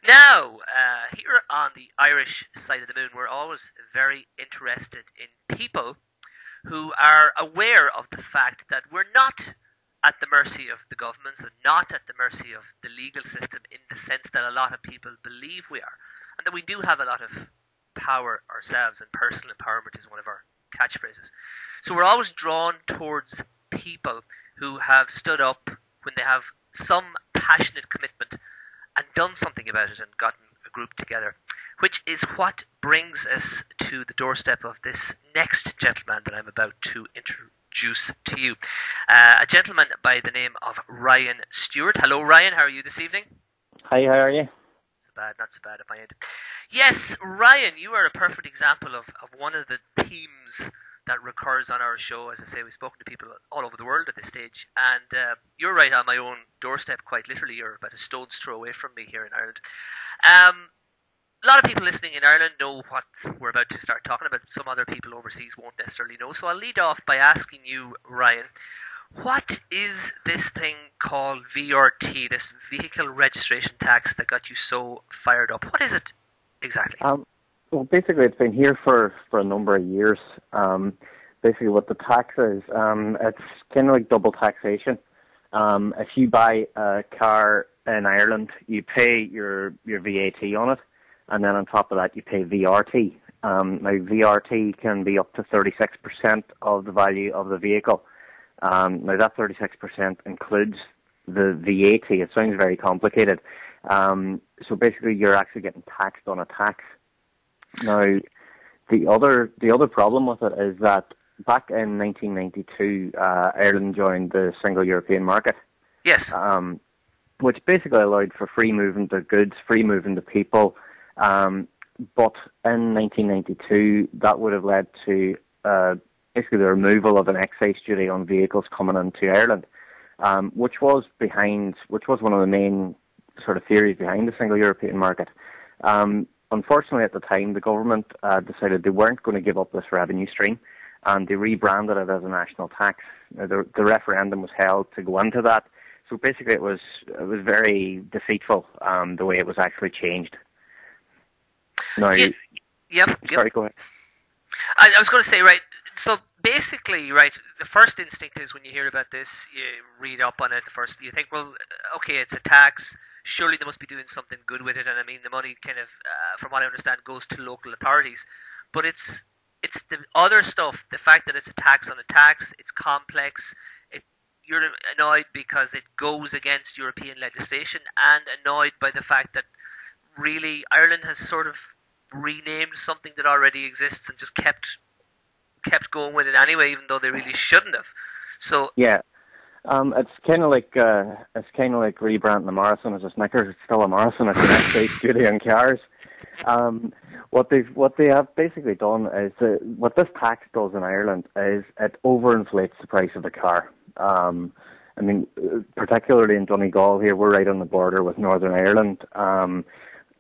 Now, here on the Irish side of the moon, we're always very interested in people who are aware of the fact that we're not at the mercy of the governments and not at the mercy of the legal system in the sense that a lot of people believe we are, and that we do have a lot of power ourselves, and personal empowerment is one of our catchphrases. So we're always drawn towards people who have stood up when they have some passionate commitment and done something about it and gotten a group together, which is what brings us to the doorstep of this next gentleman that I'm about to introduce to you. A gentleman by the name of Ryan Stewart. Hello, Ryan. How are you this evening? Hi, how are you? Not so bad at my end. Yes, Ryan, you are a perfect example of one of the themes that recurs on our show. As I say, we've spoken to people all over the world at this stage, and you're right on my own doorstep, quite literally. You're about a stone's throw away from me here in Ireland. A lot of people listening in Ireland know what we're about to start talking about. Some other people overseas won't necessarily know. So I'll lead off by asking you, Ryan, what is this thing called VRT, this vehicle registration tax that got you so fired up? What is it exactly? Well, basically, it's been here for a number of years. Basically, what the tax is, it's kind of like double taxation. If you buy a car in Ireland, you pay your VAT on it, and then on top of that, you pay VRT. Now, VRT can be up to 36% of the value of the vehicle. Now, that 36% includes the VAT. It sounds very complicated. So basically, you're actually getting taxed on a tax. Now, the other problem with it is that back in 1992, Ireland joined the single European market. Yes. Which basically allowed for free movement of goods, free movement of people. But in 1992, that would have led to basically the removal of an excise duty on vehicles coming into Ireland, which was one of the main sort of theories behind the single European market. Unfortunately, at the time, the government decided they weren't going to give up this revenue stream, and they rebranded it as a national tax. The referendum was held to go into that. So basically, it was very deceitful the way it was actually changed. Now, yep. Sorry, go ahead. I was going to say, right. So basically, right, the first instinct is when you hear about this, you read up on it first, you think, well, okay, it's a tax. Surely they must be doing something good with it, and I mean, the money kind of, from what I understand, goes to local authorities. But it's the other stuff, the fact that it's a tax on a tax, it's complex. You're annoyed because it goes against European legislation, and annoyed by the fact that really Ireland has sort of renamed something that already exists and just kept going with it anyway, even though they really shouldn't have. So yeah. It's kind of like rebranding the marathon as a Snickers. It's still a marathon. It's an excise duty on cars. What they have basically done is what this tax does in Ireland is it overinflates the price of the car. I mean, particularly in Donegal here, we're right on the border with Northern Ireland.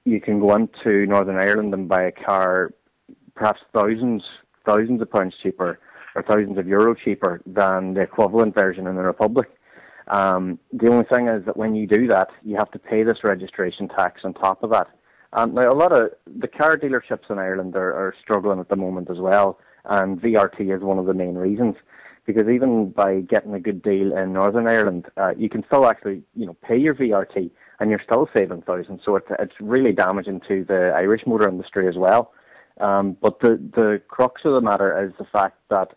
You can go into Northern Ireland and buy a car perhaps thousands of pounds cheaper or thousands of euro cheaper than the equivalent version in the Republic. The only thing is that when you do that, you have to pay this registration tax on top of that. Now, a lot of the car dealerships in Ireland are struggling at the moment as well, and VRT is one of the main reasons. Because even by getting a good deal in Northern Ireland, you can still actually, pay your VRT, and you're still saving thousands. So it's really damaging to the Irish motor industry as well. But the crux of the matter is the fact that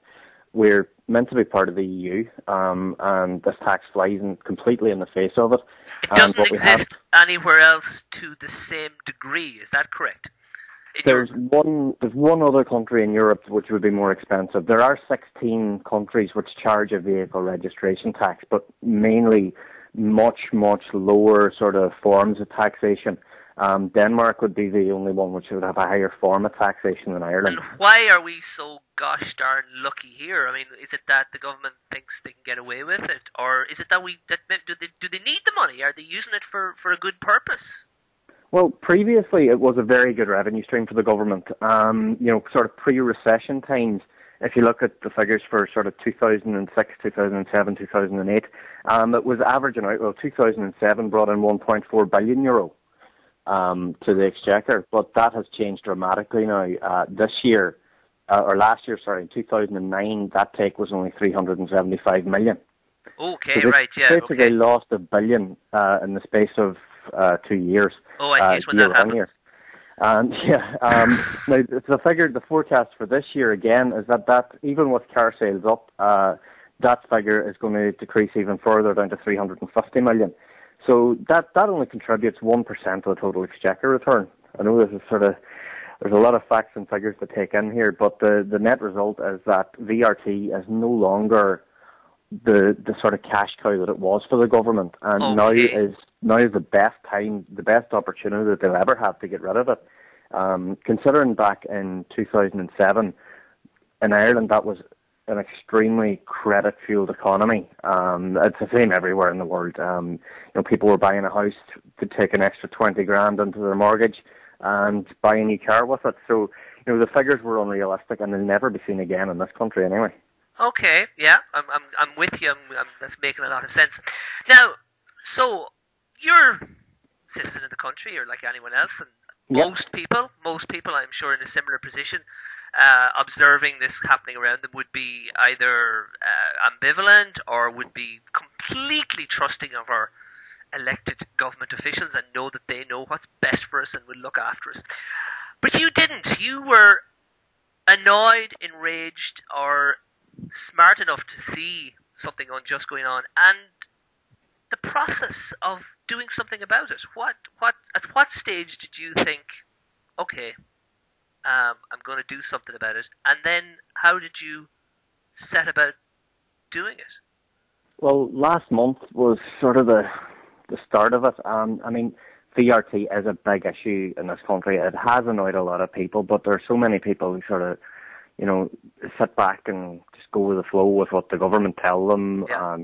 we're meant to be part of the EU, and this tax flies completely in the face of it. It doesn't exist anywhere else to the same degree. Is that correct? There's one other country in Europe which would be more expensive. There are 16 countries which charge a vehicle registration tax, but mainly much lower sort of forms of taxation. Denmark would be the only one which would have a higher form of taxation than Ireland. And why are we so gosh darn lucky here? I mean, is it that the government thinks they can get away with it, or is it that do they need the money? Are they using it for a good purpose? Well, previously it was a very good revenue stream for the government. Sort of pre-recession times, if you look at the figures for sort of 2006, 2007, 2008, it was averaging out. Well, 2007 brought in €1.4 billion. to the exchequer, but that has changed dramatically now. This year, or last year, sorry, in 2009, that take was only 375 million. Okay, so right, yeah. Basically lost $1 billion in the space of 2 years. Oh, I see when that happened. Year. And now the forecast for this year again is that even with car sales up, that figure is going to decrease even further down to 350 million. So that only contributes 1% of the total exchequer return. I know this is there's a lot of facts and figures to take in here, but the net result is that VRT is no longer the sort of cash cow that it was for the government, and now is the best time, the best opportunity that they'll ever have to get rid of it. Considering back in 2007 in Ireland, that was an extremely credit-fueled economy. It's the same everywhere in the world. People were buying a house to take an extra 20 grand into their mortgage and buy a new car with it. So, the figures were unrealistic, and they'll never be seen again in this country anyway. Okay, yeah, I'm with you. That's making a lot of sense. Now, so you're a citizen of the country, you're like anyone else, and most people, I'm sure, in a similar position, observing this happening around them would be either ambivalent or would be completely trusting of our elected government officials and know that they know what's best for us and will look after us. But you didn't. You were annoyed, enraged, or smart enough to see something unjust going on, and the process of doing something about it. At what stage did you think, okay, I'm going to do something about it, and then how did you set about doing it? Well, last month was sort of the start of it. VRT is a big issue in this country. It has annoyed a lot of people, but there are so many people who sort of sit back and just go with the flow with what the government tell them. Yeah.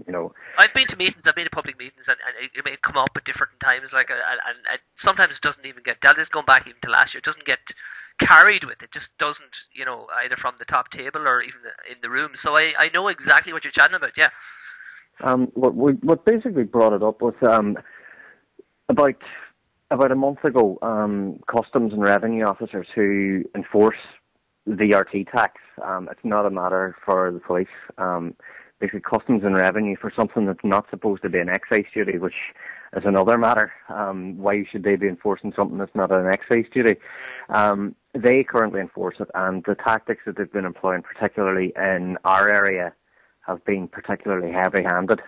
I've been to meetings, I've been to public meetings, and it may come up at different times, and sometimes it doesn't even get dealt. It's going back even to last year. It doesn't get carried with. It just doesn't, either from the top table or even in the room. So I know exactly what you're chatting about, yeah. What basically brought it up was about a month ago, customs and revenue officers who enforce VRT tax. It's not a matter for the police. Basically, customs and revenue for something that's not supposed to be an excise duty, which is another matter. Why should they be enforcing something that's not an excise duty? They currently enforce it, and the tactics that they've been employing, particularly in our area, have been particularly heavy-handed.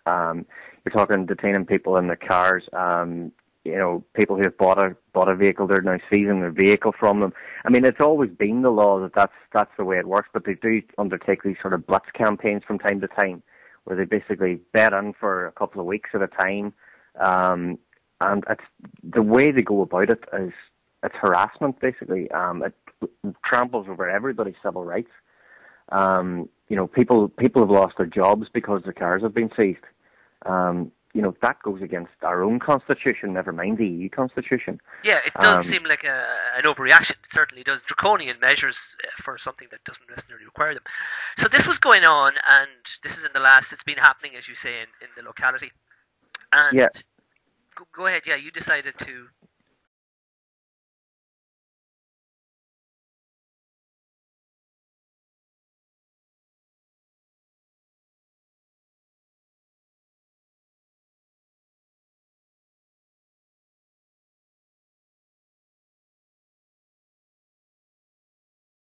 You're talking detaining people in their cars. People who have bought a vehicle, they're now seizing their vehicle from them. I mean, it's always been the law that's the way it works, but they do undertake these sort of blitz campaigns from time to time, where they basically bed in for a couple of weeks at a time, and it's the way they go about it is it's harassment basically. It tramples over everybody's civil rights. People have lost their jobs because their cars have been seized. That goes against our own constitution, never mind the EU constitution. Yeah, it does seem like an overreaction. It certainly does. Draconian measures for something that doesn't necessarily require them. So this was going on, and this is it's been happening, as you say, in the locality. And yeah. Go ahead, yeah, you decided to